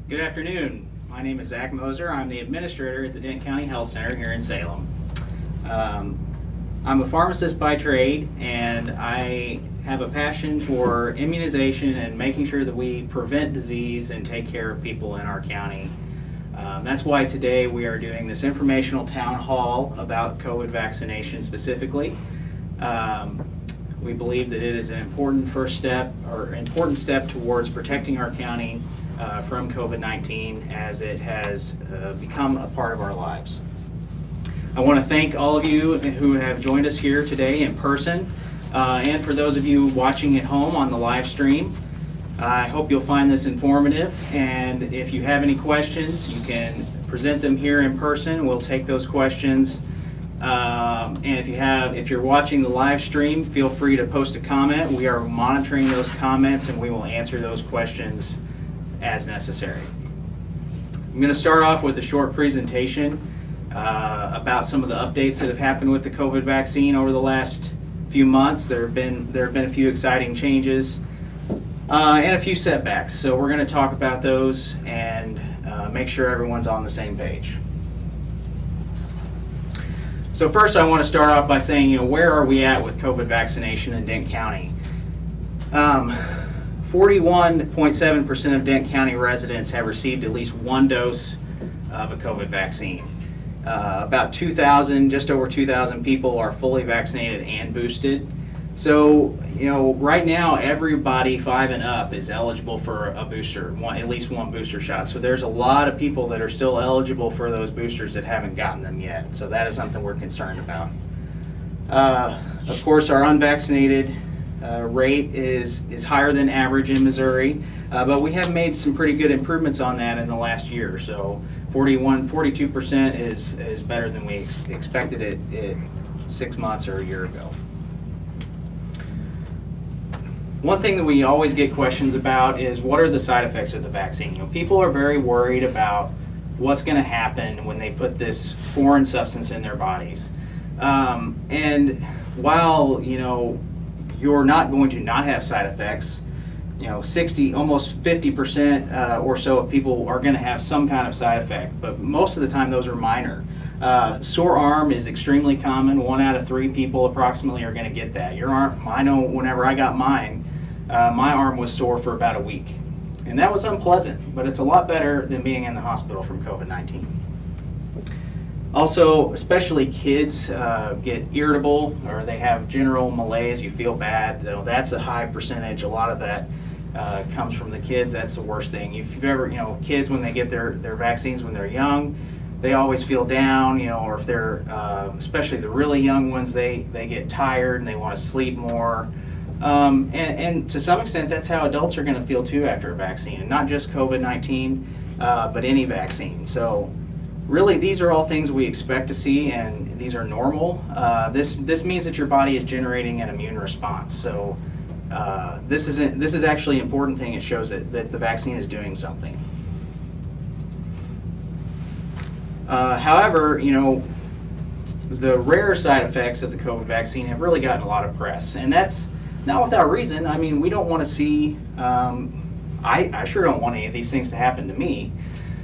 Good afternoon. My name is Zach Moser. I'm the administrator at the Dent County Health Center here in Salem. I'm a pharmacist by trade, and I have a passion for immunization and making sure that we prevent disease and take care of people in our county. That's why today we are doing this informational town hall about COVID vaccination specifically. We believe that it is an important first step, or important step towards protecting our county from COVID-19 as it has become a part of our lives. I want to thank all of you who have joined us here today in person, and for those of you watching at home on the live stream. I hope you'll find this informative, and if you have any questions, you can present them here in person. We'll take those questions. And if you're watching the live stream, feel free to post a comment. We are monitoring those comments, and we will answer those questions as necessary. I'm going to start off with a short presentation about some of the updates that have happened with the COVID vaccine over the last few months. There have been a few exciting changes and a few setbacks. So we're going to talk about those and make sure everyone's on the same page. So first, I want to start off by saying, where are we at with COVID vaccination in Dent County? 41.7% of Dent County residents have received at least one dose of a COVID vaccine. About 2,000, just over 2,000 people are fully vaccinated and boosted. So, right now everybody 5 and up is eligible for a booster, at least one booster shot. So there's a lot of people that are still eligible for those boosters that haven't gotten them yet. So that is something we're concerned about. Of course, our unvaccinated rate is higher than average in Missouri, but we have made some pretty good improvements on that in the last year. So 42% is better than we expected it 6 months or a year ago. One thing that we always get questions about is, what are the side effects of the vaccine? People are very worried about what's going to happen when they put this foreign substance in their bodies. And while you're not going to not have side effects, 60, almost 50% or so of people are going to have some kind of side effect, but most of the time those are minor. Sore arm is extremely common. 1 out of 3 people approximately are going to get that. Your arm, I know whenever I got mine, my arm was sore for about a week. And that was unpleasant, but it's a lot better than being in the hospital from COVID-19. Also, especially kids get irritable, or they have general malaise. You feel bad. That's a high percentage. A lot of that comes from the kids. That's the worst thing. If you've ever, kids when they get their vaccines when they're young, they always feel down, or if they're, especially the really young ones, they get tired and they want to sleep more. And to some extent, that's how adults are going to feel too after a vaccine, and not just COVID-19, but any vaccine. So really, these are all things we expect to see, and these are normal. This means that your body is generating an immune response. So this is actually an important thing. It shows that the vaccine is doing something. However, the rare side effects of the COVID vaccine have really gotten a lot of press, and that's not without reason. I mean, we don't want to see, I sure don't want any of these things to happen to me.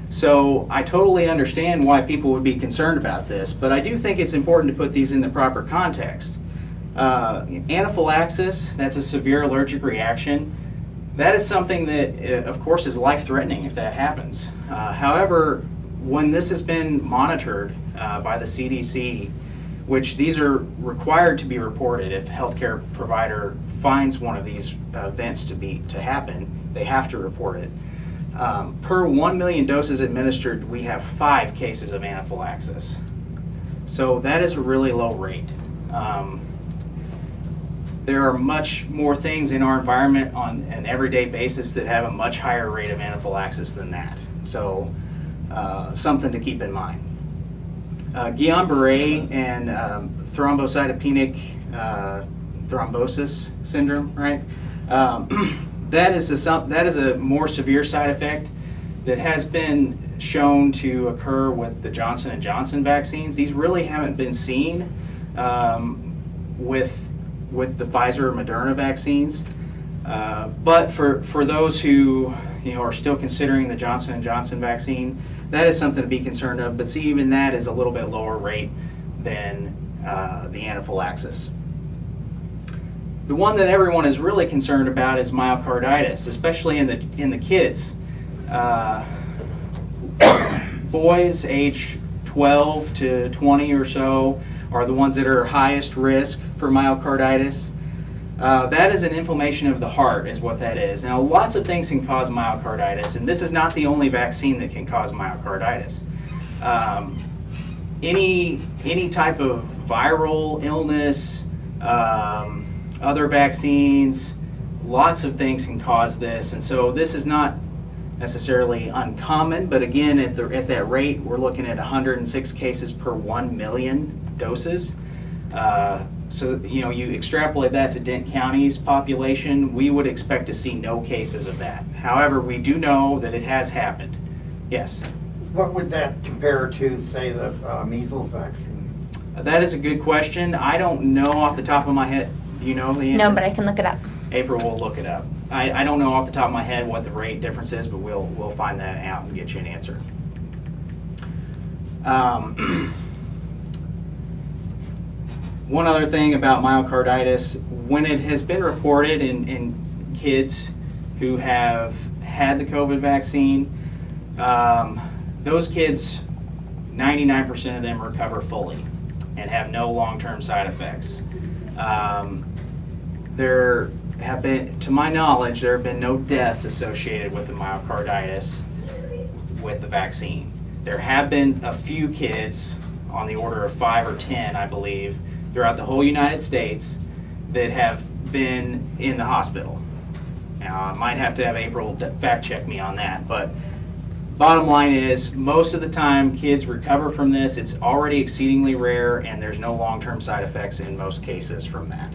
So I totally understand why people would be concerned about this, but I do think it's important to put these in the proper context. Anaphylaxis, that's a severe allergic reaction. That is something that, of course, is life-threatening if that happens. However, when this has been monitored by the CDC, which these are required to be reported if a healthcare provider finds one of these events to happen, they have to report it. Per 1 million doses administered, we have 5 cases of anaphylaxis. So that is a really low rate. There are much more things in our environment on an everyday basis that have a much higher rate of anaphylaxis than that. So something to keep in mind. Guillain-Barre and Thrombocytopenic Thrombosis syndrome, right? That is a more severe side effect that has been shown to occur with the Johnson & Johnson vaccines. These really haven't been seen with the Pfizer or Moderna vaccines. But for those who are still considering the Johnson & Johnson vaccine, that is something to be concerned of. But see, even that is a little bit lower rate than the anaphylaxis. The one that everyone is really concerned about is myocarditis, especially in the kids. Boys age 12 to 20 or so are the ones that are highest risk for myocarditis. That is an inflammation of the heart, is what that is. Now, lots of things can cause myocarditis, and this is not the only vaccine that can cause myocarditis. Any type of viral illness, other vaccines, lots of things can cause this, and so this is not necessarily uncommon, but again, at that rate, we're looking at 106 cases per 1 million doses. So you extrapolate that to Dent County's population, we would expect to see no cases of that. However, we do know that it has happened. Yes? What would that compare to, say, the measles vaccine? That is a good question. I don't know off the top of my head. Do you know the answer? No, but I can look it up. April will look it up. I don't know off the top of my head what the rate difference is, but we'll find that out and get you an answer. One other thing about myocarditis, when it has been reported in kids who have had the COVID vaccine, those kids, 99% of them recover fully and have no long-term side effects. There have been, to my knowledge, there have been no deaths associated with the myocarditis with the vaccine. There have been a few kids, on the order of 5 or 10, I believe, throughout the whole United States that have been in the hospital. Now, I might have to have April fact check me on that, but bottom line is, most of the time kids recover from this. It's already exceedingly rare, and there's no long-term side effects in most cases from that.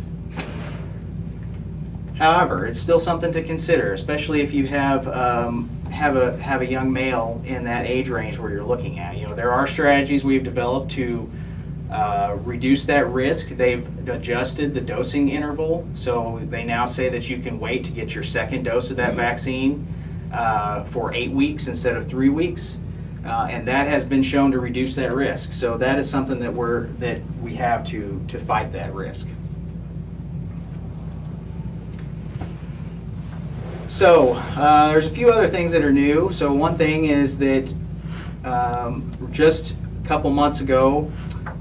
However, it's still something to consider, especially if you have a young male in that age range where you're looking at. There are strategies we've developed to reduce that risk. They've adjusted the dosing interval, so they now say that you can wait to get your second dose of that vaccine for 8 weeks instead of 3 weeks, and that has been shown to reduce that risk. So that is something that we have to fight that risk. So there's a few other things that are new. So one thing is that just a couple months ago,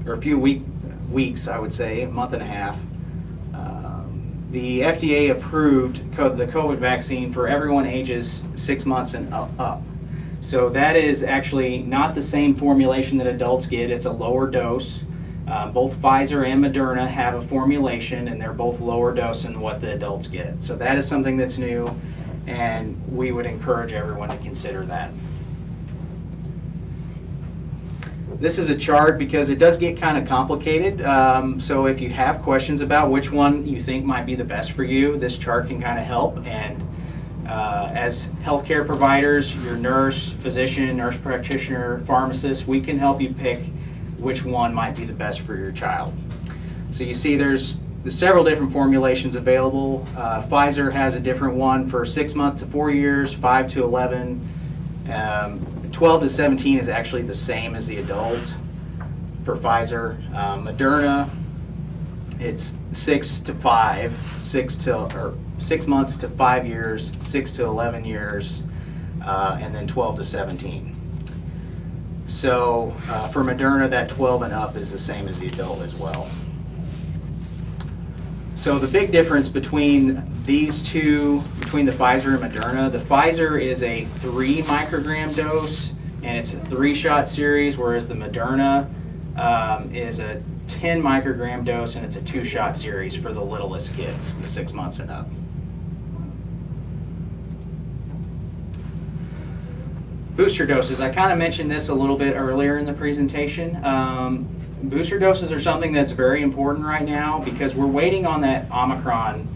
or a few weeks, I would say, a month and a half, the FDA approved the COVID vaccine for everyone ages 6 months and up. So that is actually not the same formulation that adults get. It's a lower dose. Both Pfizer and Moderna have a formulation, and they're both lower dose than what the adults get. So that is something that's new, and we would encourage everyone to consider that. This is a chart because it does get kind of complicated. So if you have questions about which one you think might be the best for you, this chart can kind of help. And as healthcare providers, your nurse, physician, nurse practitioner, pharmacist, we can help you pick which one might be the best for your child. So you see there's several different formulations available. Pfizer has a different one for 6 months to 4 years, 5 to 11. 12 to 17 is actually the same as the adult for Pfizer. Moderna, it's 6 to 5, 6 months to 5 years, 6 to 11 years, and then 12 to 17. So for Moderna, that 12 and up is the same as the adult as well. So the big difference between these two, between the Pfizer and Moderna, the Pfizer is a 3 microgram dose, and it's a 3-shot series, whereas the Moderna is a 10 microgram dose, and it's a 2-shot series for the littlest kids, the 6 months and up. Booster doses, I kind of mentioned this a little bit earlier in the presentation. Booster doses are something that's very important right now because we're waiting on that Omicron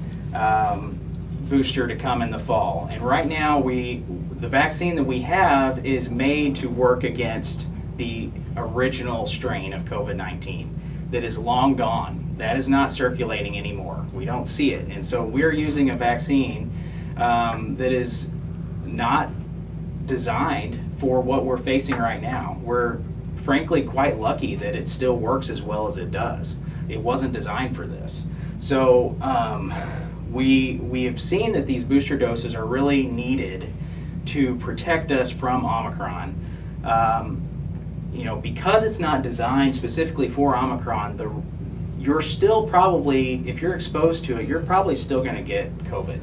booster to come in the fall. And right now, the vaccine that we have is made to work against the original strain of COVID-19 that is long gone. That is not circulating anymore. We don't see it. And so we're using a vaccine that is not designed for what we're facing right now. We're frankly quite lucky that it still works as well as it does. It wasn't designed for this. So we have seen that these booster doses are really needed to protect us from Omicron. You know, because it's not designed specifically for Omicron, you're still probably, if you're exposed to it, you're probably still going to get COVID,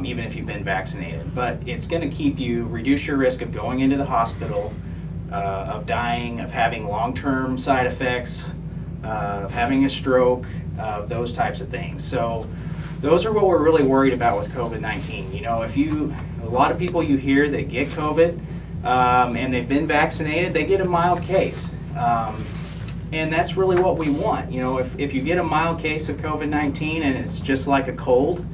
even if you've been vaccinated. But it's going to reduce your risk of going into the hospital, of dying, of having long-term side effects, of having a stroke, those types of things. So those are what we're really worried about with COVID-19. You know, a lot of people you hear that get COVID and they've been vaccinated, they get a mild case. And that's really what we want. You know, if you get a mild case of COVID-19 and it's just like a cold,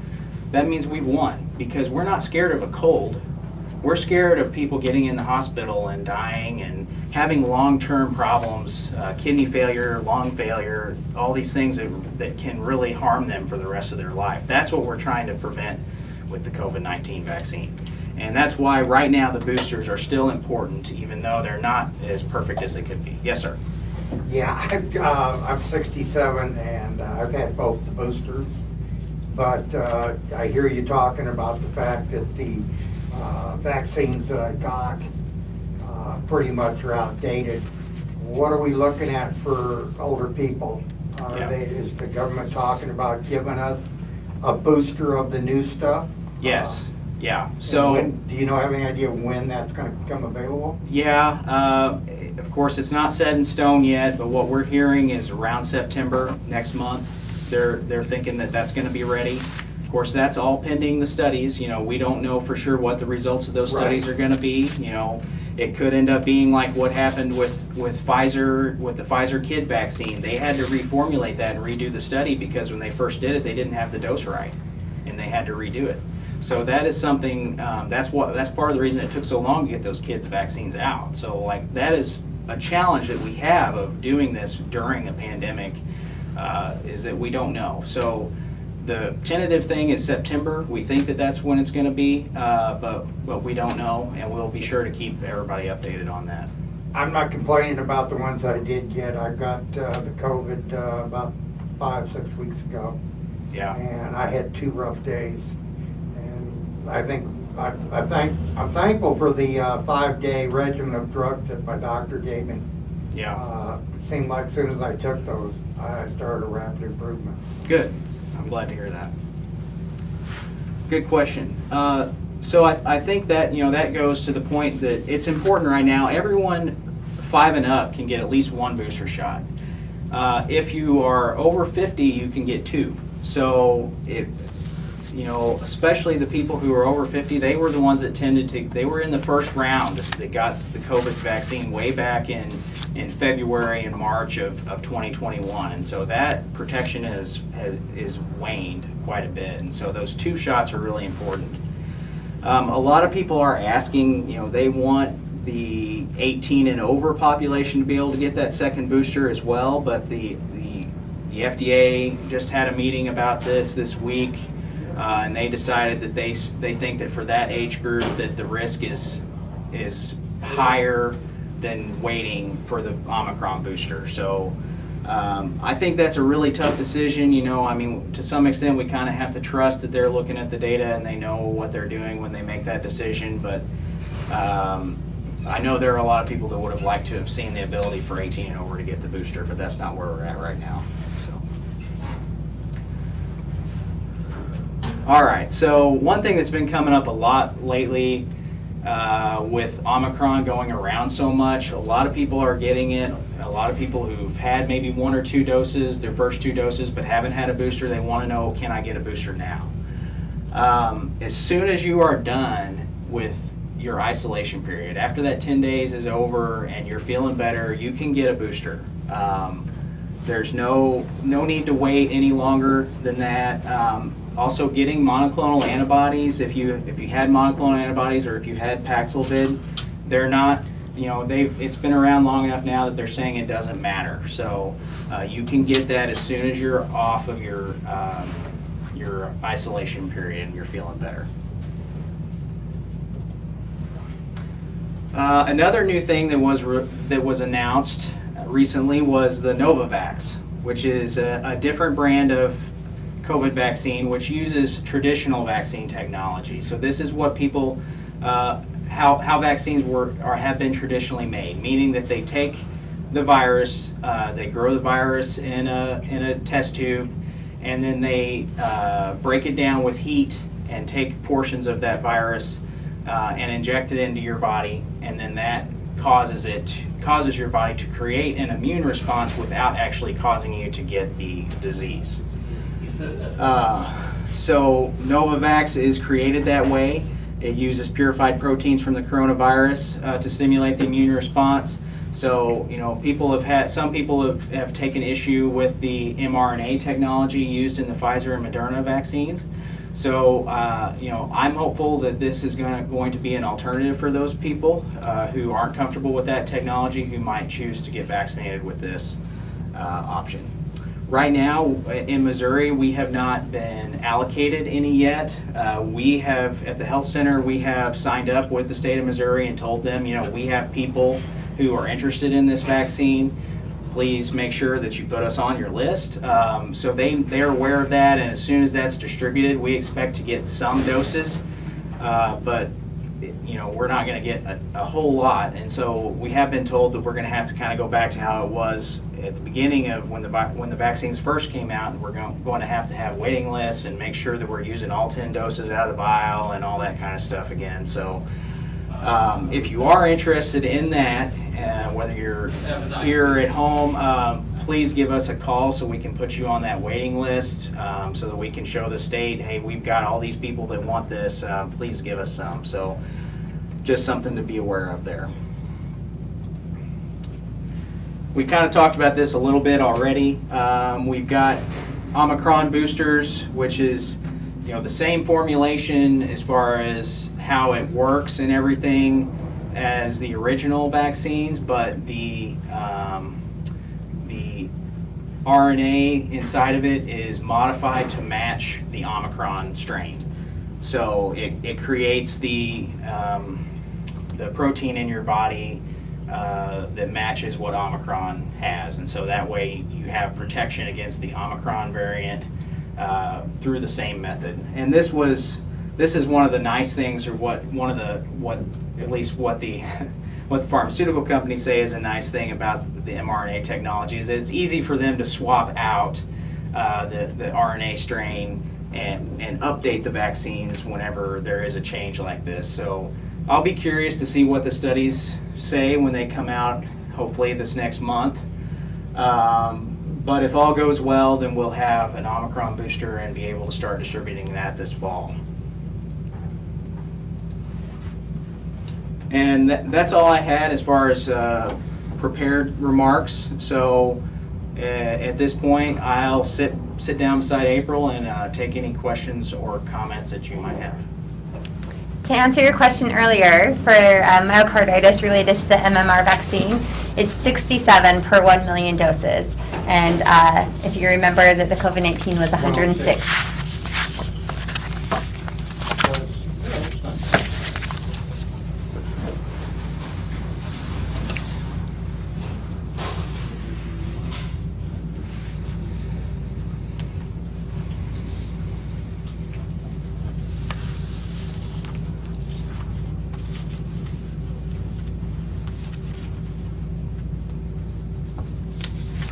that means we've won, because we're not scared of a cold. We're scared of people getting in the hospital and dying and having long-term problems, kidney failure, lung failure, all these things that can really harm them for the rest of their life. That's what we're trying to prevent with the COVID-19 vaccine. And that's why right now the boosters are still important, even though they're not as perfect as they could be. Yes, sir. Yeah, I'm 67 and I've had both the boosters, but I hear you talking about the fact that the vaccines that I got pretty much are outdated. What are we looking at for older people? Is the government talking about giving us a booster of the new stuff? Yes. Yeah. So, do you have any idea when that's going to become available? Yeah. Of course, it's not set in stone yet, but what we're hearing is around September next month. They're thinking that that's going to be ready. Of course, that's all pending the studies. You know, we don't know for sure what the results of those studies are going to be. You know, it could end up being like what happened with Pfizer, with the Pfizer kid vaccine. They had to reformulate that and redo the study because when they first did it, they didn't have the dose right, and they had to redo it. So that is something. That's part of the reason it took so long to get those kids' vaccines out. So like that is a challenge that we have of doing this during a pandemic, is that we don't know. So the tentative thing is September. We think that that's when it's going to be, but we don't know, and we'll be sure to keep everybody updated on that. I'm not complaining about the ones I did get. I got the COVID about 5-6 weeks ago. Yeah. And I had 2 rough days. And I think I'm thankful for the 5-day regimen of drugs that my doctor gave me. Yeah. It seemed like as soon as I took those, I started a rapid improvement. Good. I'm glad to hear that. Good question. So I think that, that goes to the point that it's important right now. Everyone 5 and up can get at least 1 booster shot. If you are over 50, you can get 2. So especially the people who are over 50, they were the ones that they were in the first round that got the COVID vaccine way back in February and March of 2021. And so that protection is waned quite a bit. And so those 2 shots are really important. A lot of people are asking, they want the 18 and over population to be able to get that second booster as well, but the FDA just had a meeting about this week, and they decided that they think that for that age group that the risk is higher than waiting for the Omicron booster. So I think that's a really tough decision. To some extent we kind of have to trust that they're looking at the data and they know what they're doing when they make that decision, but I know there are a lot of people that would have liked to have seen the ability for 18 and over to get the booster, but that's not where we're at right now. All right, so one thing that's been coming up a lot lately with Omicron going around so much, a lot of people are getting it. A lot of people who've had maybe 1 or 2 doses, their first 2 doses, but haven't had a booster, they want to know, can I get a booster now? As soon as you are done with your isolation period, after that 10 days is over and you're feeling better, you can get a booster. There's no need to wait any longer than that. Also, getting monoclonal antibodies, if you had monoclonal antibodies or if you had Paxlovid, they're not, it's been around long enough now that they're saying it doesn't matter. So you can get that as soon as you're off of your isolation period and you're feeling better. Another new thing that was announced recently was the Novovax, which is a different brand of COVID vaccine, which uses traditional vaccine technology. So this is what people, how vaccines have been traditionally made, meaning that they take the virus, they grow the virus in a test tube, and then they break it down with heat and take portions of that virus and inject it into your body, and then that causes your body to create an immune response without actually causing you to get the disease. So Novavax is created that way. It uses purified proteins from the coronavirus to stimulate the immune response. So, some people have taken issue with the mRNA technology used in the Pfizer and Moderna vaccines. So, I'm hopeful that this is going to be an alternative for those people who aren't comfortable with that technology, who might choose to get vaccinated with this option. Right now, in Missouri, we have not been allocated any yet. We have, at the health center, we have signed up with the state of Missouri and told them, we have people who are interested in this vaccine. Please make sure that you put us on your list. So they're aware of that, and as soon as that's distributed, we expect to get some doses, but we're not going to get a whole lot. And so we have been told that we're going to have to kind of go back to how it was at the beginning of when the vaccines first came out, and we're going to have waiting lists and make sure that we're using all 10 doses out of the vial and all that kind of stuff again. So if you are interested in that, whether you're here at home, please give us a call so we can put you on that waiting list, so that we can show the state, hey, we've got all these people that want this, please give us some. So just something to be aware of there. We kind of talked about this a little bit already. We've got Omicron boosters, which is the same formulation as far as how it works and everything as the original vaccines, but the RNA inside of it is modified to match the Omicron strain. So it creates the protein in your body that matches what Omicron has, and so that way you have protection against the Omicron variant through the same method. And this is one of the nice things, or what the pharmaceutical companies say is a nice thing about the mRNA technology, is that it's easy for them to swap out the RNA strain and update the vaccines whenever there is a change like this. So I'll be curious to see what the studies say when they come out, hopefully this next month. But if all goes well, then we'll have an Omicron booster and be able to start distributing that this fall. And that's all I had as far as prepared remarks. So at this point, I'll sit down beside April and take any questions or comments that you might have. To answer your question earlier, for myocarditis related to the MMR vaccine, it's 67 per 1 million doses. And if you remember that the COVID-19 was 106.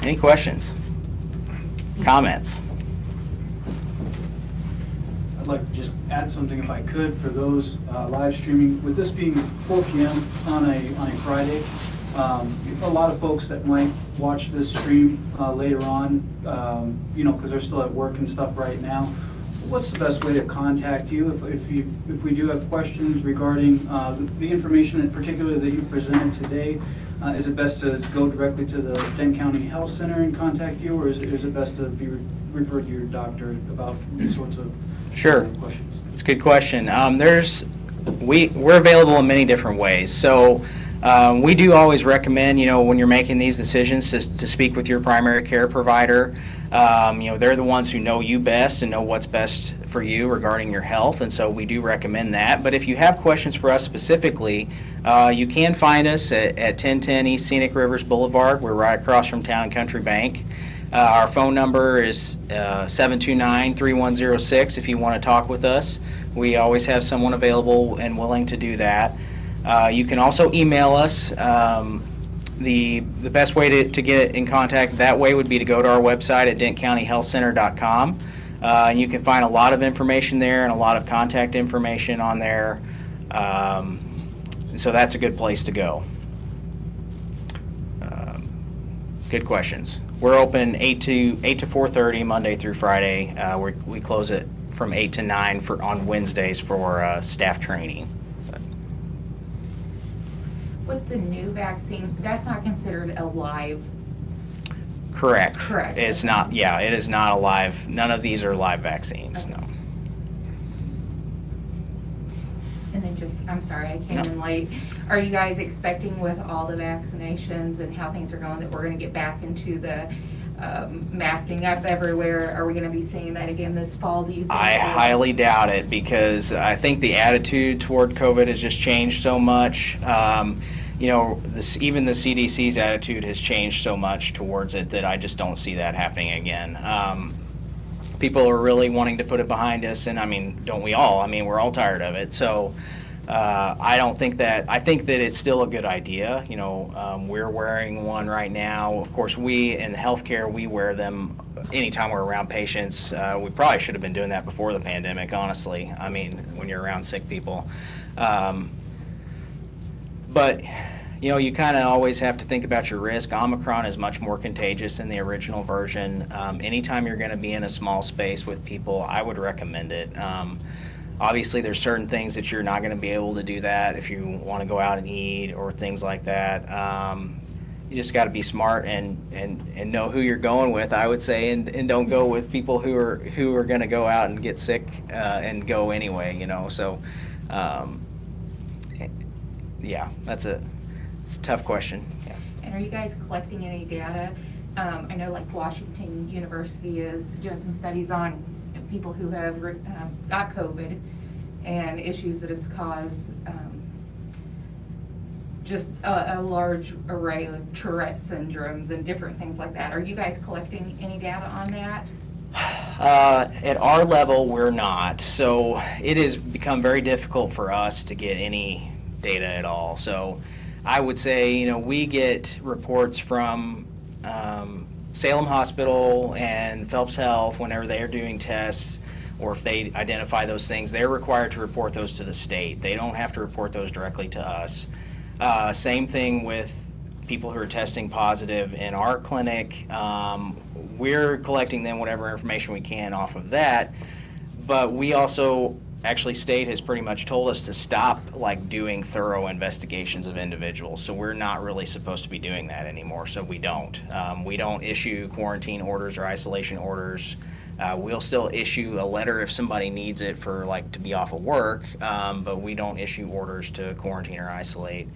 Any questions? Comments? I'd like to just add something if I could for those live streaming. With this being 4 p.m. on a Friday, a lot of folks that might watch this stream later on, because they're still at work and stuff right now. What's the best way to contact you if we do have questions regarding the information in particular that you presented today? Is it best to go directly to the Dent County Health Center and contact you, or is it best to be referred to your doctor about these sorts of questions? It's a good question. We're available in many different ways. So We do always recommend, when you're making these decisions, to speak with your primary care provider. They're the ones who know you best and know what's best for you regarding your health, and so we do recommend that. But if you have questions for us specifically, you can find us at 1010 East Scenic Rivers Boulevard. We're right across from Town & Country Bank. Our phone number is 729-3106 if you want to talk with us. We always have someone available and willing to do that. You can also email us. The best way to get in contact that way would be to go to our website at dentcountyhealthcenter.com. And you can find a lot of information there and a lot of contact information on there. So that's a good place to go. Good questions. We're open 8 to 4:30 Monday through Friday. We close it from 8 to 9 on Wednesdays for staff training. With the new vaccine, that's not considered a live. Correct. Correct. It's not. Yeah, it is not a live. None of these are live vaccines. Okay. No. And then I'm sorry, I came in late. Are you guys expecting with all the vaccinations and how things are going that we're going to get back into the masking up everywhere? Are we going to be seeing that again this fall, do you think? I highly doubt it, because I think the attitude toward COVID has just changed so much. Even the CDC's attitude has changed so much towards it that I just don't see that happening again. People are really wanting to put it behind us, and don't we all? We're all tired of it. So I don't think that. I think that it's still a good idea. We're wearing one right now. Of course, we in healthcare, we wear them anytime we're around patients. We probably should have been doing that before the pandemic, honestly. When you're around sick people. But you kind of always have to think about your risk. Omicron is much more contagious than the original version. Anytime you're going to be in a small space with people, I would recommend it. Obviously, there's certain things that you're not going to be able to do that if you want to go out and eat or things like that. You just got to be smart and know who you're going with, I would say, and don't go with people who are going to go out and get sick and go anyway. So. Yeah, it's a tough question. Yeah. And are you guys collecting any data? I know like Washington University is doing some studies on people who have got COVID and issues that it's caused. Just a large array of Tourette syndromes and different things like that. Are you guys collecting any data on that? At our level, we're not. So it has become very difficult for us to get any data at all. So I would say, we get reports from Salem Hospital and Phelps Health whenever they're doing tests, or if they identify those things, they're required to report those to the state. They don't have to report those directly to us. Same thing with people who are testing positive in our clinic. We're collecting then whatever information we can off of that, but we also state has pretty much told us to stop doing thorough investigations of individuals. So we're not really supposed to be doing that anymore. So we don't. We don't issue quarantine orders or isolation orders. We'll still issue a letter if somebody needs it for to be off of work, but we don't issue orders to quarantine or isolate.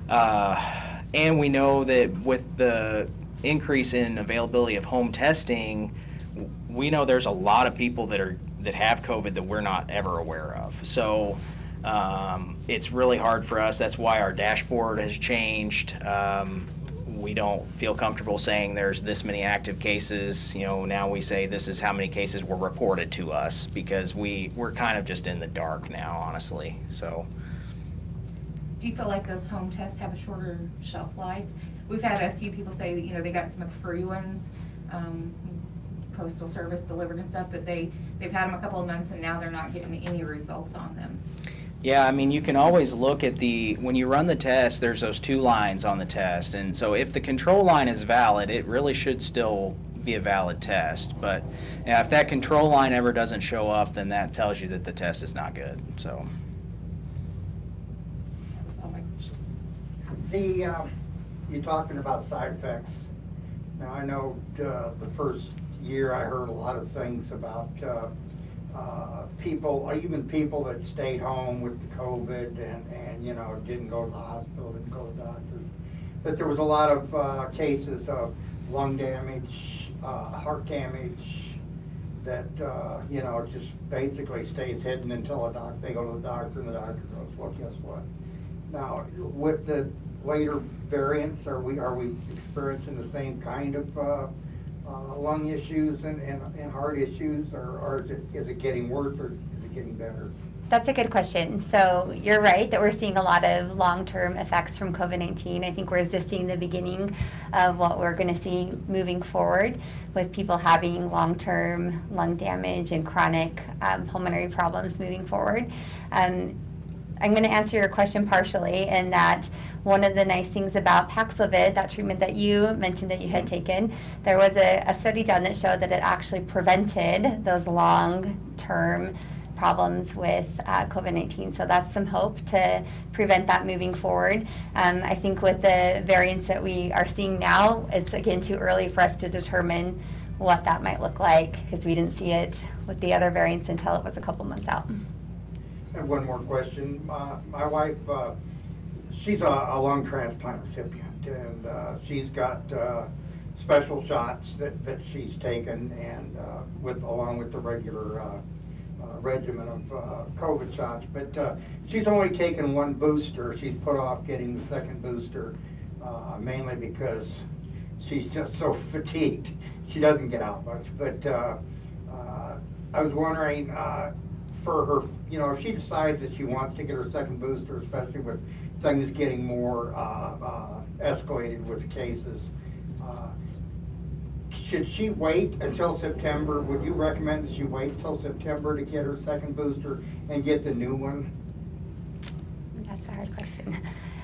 And we know that with the increase in availability of home testing, we know there's a lot of people that have COVID that we're not ever aware of. So it's really hard for us. That's why our dashboard has changed. We don't feel comfortable saying there's this many active cases. Now we say this is how many cases were reported to us, because we're kind of just in the dark now, honestly. So. Do you feel like those home tests have a shorter shelf life? We've had a few people say that, they got some of the free ones, Postal Service delivered and stuff, but they've had them a couple of months and now they're not getting any results on them. Yeah, you can always look at when you run the test, there's those two lines on the test. And so if the control line is valid, it really should still be a valid test. But if that control line ever doesn't show up, then that tells you that the test is not good. So. That's all my question. You're talking about side effects. Now, I know the first year I heard a lot of things about people, even people that stayed home with the COVID and you know, didn't go to the hospital, didn't go to the doctors, that there was a lot of cases of lung damage, heart damage, that, you know, just basically stays hidden until they go to the doctor and the doctor goes, well, guess what? Now, with the later variants, are we experiencing the same kind of lung issues and heart issues, or is it getting worse, or is it getting better? That's a good question. So you're right that we're seeing a lot of long-term effects from COVID-19. I think we're just seeing the beginning of what we're going to see moving forward, with people having long-term lung damage and chronic pulmonary problems moving forward. I'm going to answer your question partially in that one of the nice things about Paxlovid, that treatment that you mentioned that you had taken, there was a study done that showed that it actually prevented those long-term problems with COVID-19. So that's some hope to prevent that moving forward. I think with the variants that we are seeing now, it's again too early for us to determine what that might look like, because we didn't see it with the other variants until it was a couple months out. And one more question. My wife, she's a lung transplant recipient, and she's got special shots that she's taken, and along with the regular regimen of COVID shots. But she's only taken one booster. She's put off getting the second booster, mainly because she's just so fatigued. She doesn't get out much. But I was wondering, for her, you know, if she decides that she wants to get her second booster, especially with things getting more escalated with cases, should she wait until September? Would you recommend that she wait till September to get her second booster and get the new one? That's a hard question.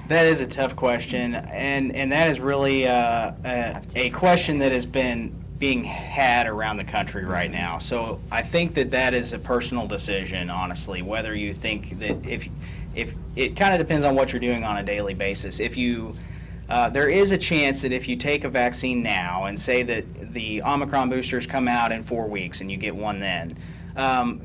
That is a tough question, and that is really a question that has been being had around the country right now. So I think that is a personal decision, honestly, whether you think that if it kind of depends on what you're doing on a daily basis. If you there is a chance that if you take a vaccine now and say that the Omicron boosters come out in 4 weeks and you get one then,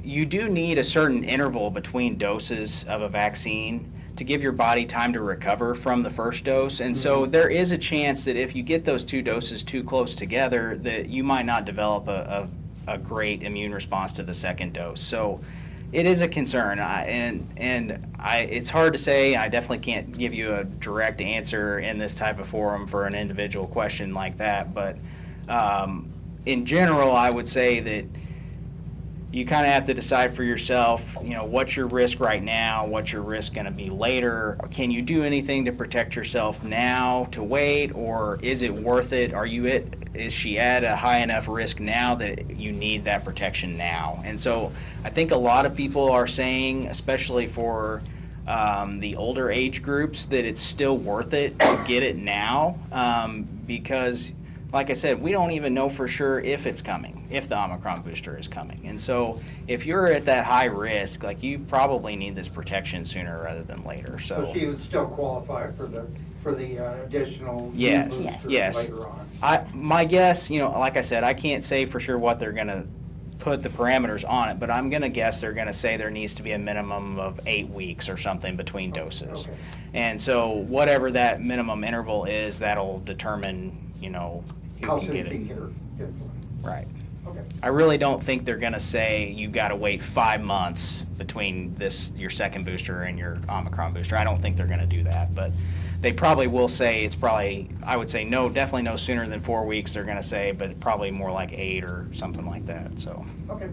you do need a certain interval between doses of a vaccine to give your body time to recover from the first dose. And so there is a chance that if you get those two doses too close together, that you might not develop a great immune response to the second dose. So it is a concern, it's hard to say. I definitely can't give you a direct answer in this type of forum for an individual question like that. But in general, I would say that you kind of have to decide for yourself, you know, what's your risk right now, what's your risk going to be later. Can you do anything to protect yourself now to wait, or is it worth it? Is she at a high enough risk now that you need that protection now? And so I think a lot of people are saying, especially for the older age groups, that it's still worth it to get it now, because like I said, we don't even know for sure if it's coming, if the Omicron booster is coming. And so if you're at that high risk, like, you probably need this protection sooner rather than later. So she would still qualify for the additional yes, booster yes. later on. My guess, you know, like I said, I can't say for sure what they're going to put the parameters on it, but I'm going to guess they're going to say there needs to be a minimum of 8 weeks or something between doses. Okay. And so whatever that minimum interval is, that'll determine, you know, who How can soon get she it. can get her fifth one? Right. Okay. I really don't think they're going to say you've got to wait 5 months between your second booster and your Omicron booster. I don't think they're going to do that, but they probably will say it's probably, I would say no, definitely no sooner than 4 weeks they're going to say, but probably more like 8 or something like that. So. Okay.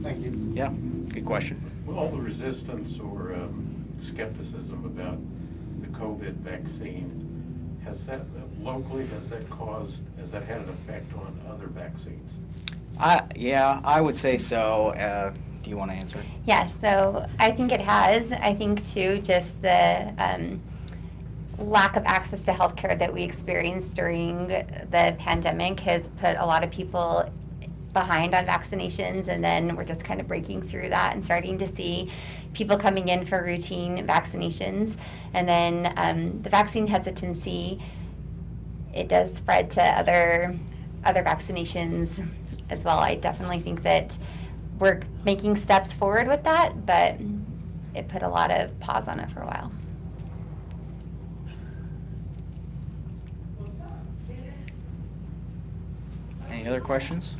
Thank you. Yeah, good question. Well, all the resistance or skepticism about the COVID vaccine, has that locally, has that had an effect on other vaccines? Yeah, I would say so. Do you want to answer? Yeah, so I think it has. I think too, just the lack of access to healthcare that we experienced during the pandemic has put a lot of people behind on vaccinations, and then we're just kind of breaking through that and starting to see people coming in for routine vaccinations. And then the vaccine hesitancy, it does spread to other vaccinations as well. I definitely think that we're making steps forward with that, but it put a lot of pause on it for a while. Any other questions?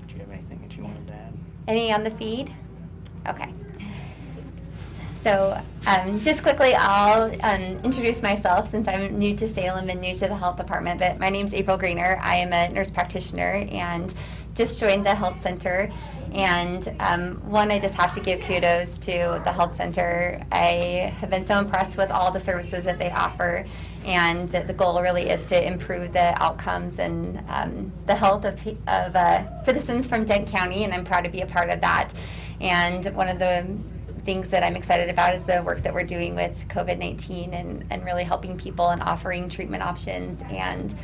Do you have anything that you wanted to add? Any on the feed? Okay. So just quickly, I'll introduce myself since I'm new to Salem and new to the health department. But my name's April Greener. I am a nurse practitioner and just joined the health center. And one, I just have to give kudos to the health center. I have been so impressed with all the services that they offer, and that the goal really is to improve the outcomes and the health of citizens from Dent County, and I'm proud to be a part of that. And one of the things that I'm excited about is the work that we're doing with COVID-19 and really helping people and offering treatment options and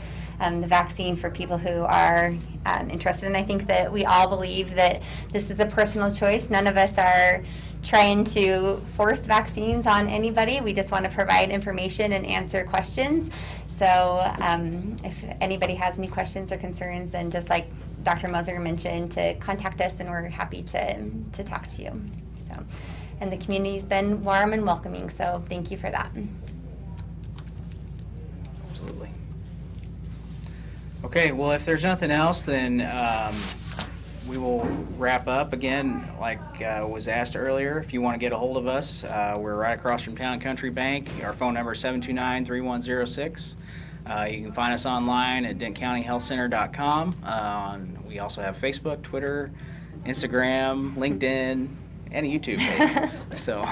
the vaccine for people who are interested. And I think that we all believe that this is a personal choice. None of us are trying to force vaccines on anybody. We just want to provide information and answer questions. So if anybody has any questions or concerns, then just like Dr. Moser mentioned, to contact us, and we're happy to talk to you. So, and the community's been warm and welcoming, so thank you for that. Absolutely. Okay, well, if there's nothing else, then we will wrap up. Again, like was asked earlier, if you want to get a hold of us, we're right across from Town Country Bank. Our phone number is 729-3106. You can find us online at dentcountyhealthcenter.com. We also have Facebook, Twitter, Instagram, LinkedIn, and a YouTube page. So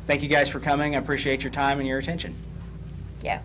thank you guys for coming. I appreciate your time and your attention. Yeah.